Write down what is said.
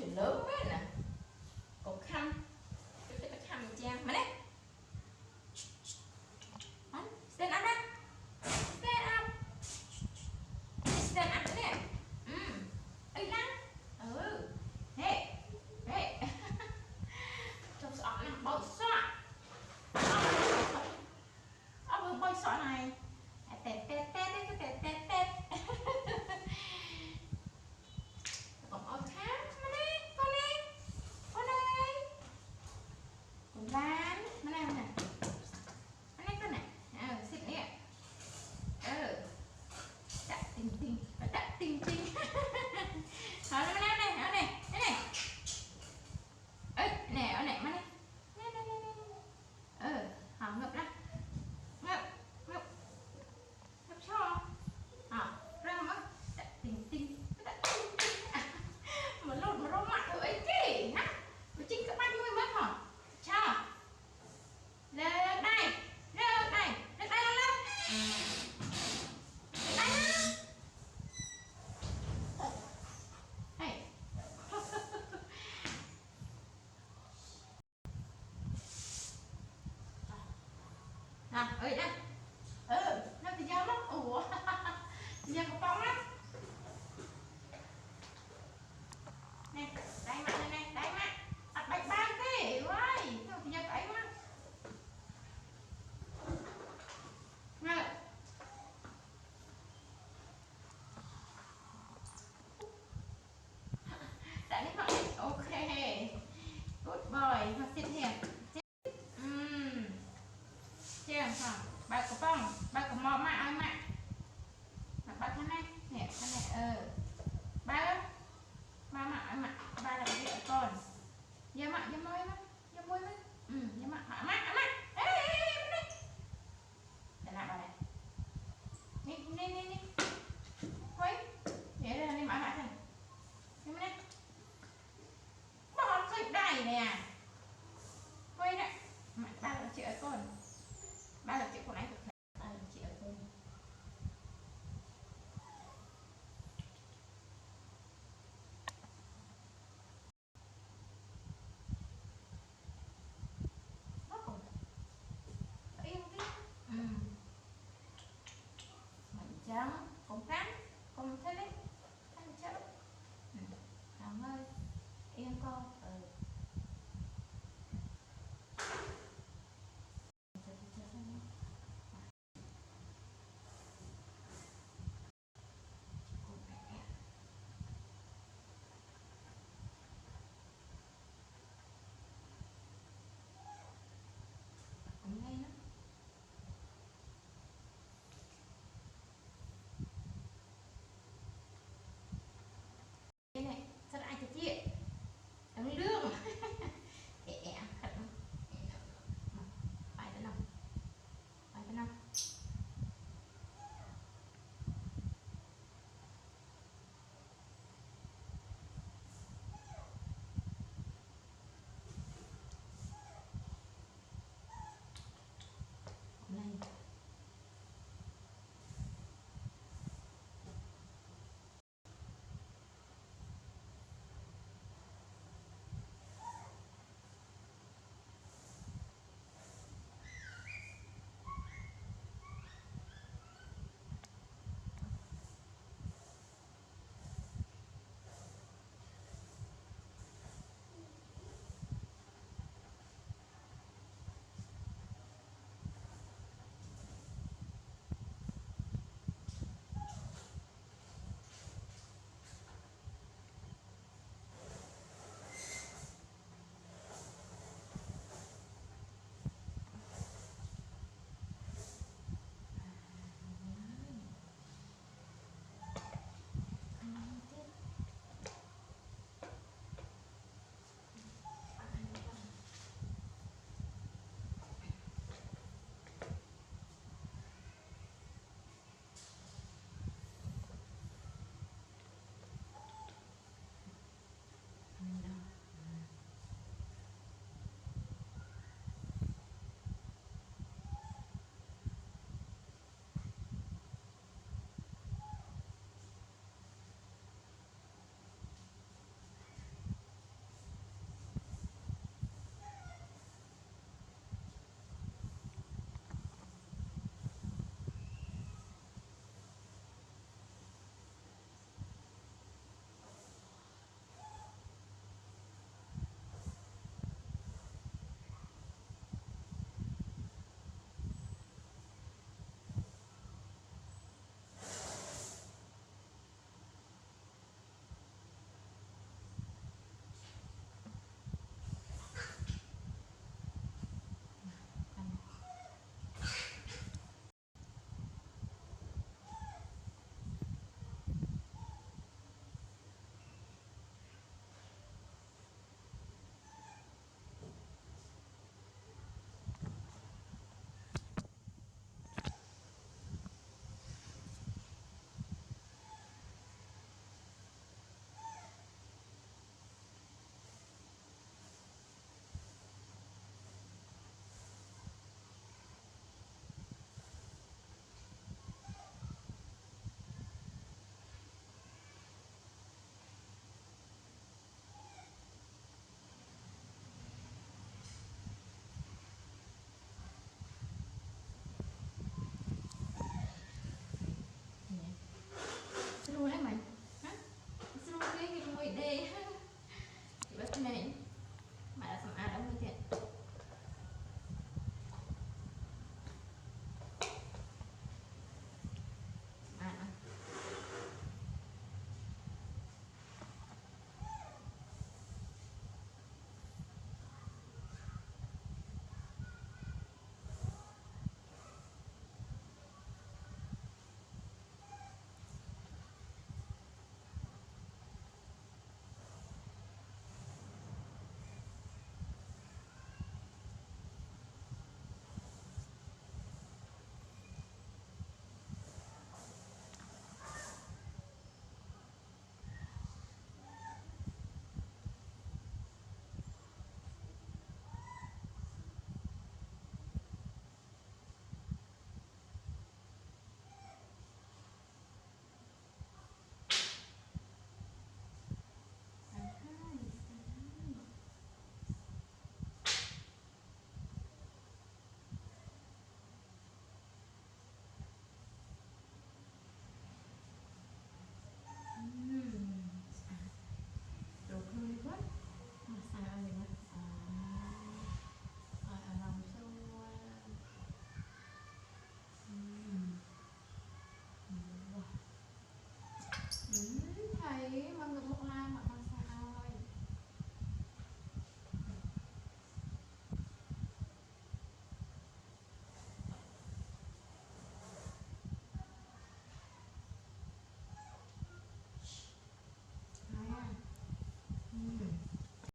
chuyện lớn quá nè. Còn khăn cái khăn cha mà đấy. Stand up đó. Stand up. Stand up nè. Ấy lắm. Hey. Hey. Trong sọ nè, bôi sọ. Vừa bôi sọ này. Tét tét tét tét tét tét tét. Còn ở khác mà đi, con đi. Con đây. Con Lan, mà nào nè. Mà này con này. Xịt nè. Đặt tinh tinh, đặt tinh tinh. Thôi nó nào này, này, này. Ê, nè, ở này mà này. Nè. Họ ngập ra. Ngập, ngập. Ngập cho. Ra mà. Đặt tinh tinh, đặt tinh tinh. Mà lột mà rô mặt rồi ấy kì. Mà chính các bác nuôi mất hả? Cho. Lên đây. Lên đây. Lên đây lên lên. Lên đây lên. Hey. Ơi đây. Nó thì dao lắm. Ủa. Dao có bóng lắm. Nè, đây mặt này nè, đây mặt. Đặt bạch ban thế, ơi. Nó thì dao cấy quá. Nè. Đã đi mặt. Ok. Good boy. Mà xịt here.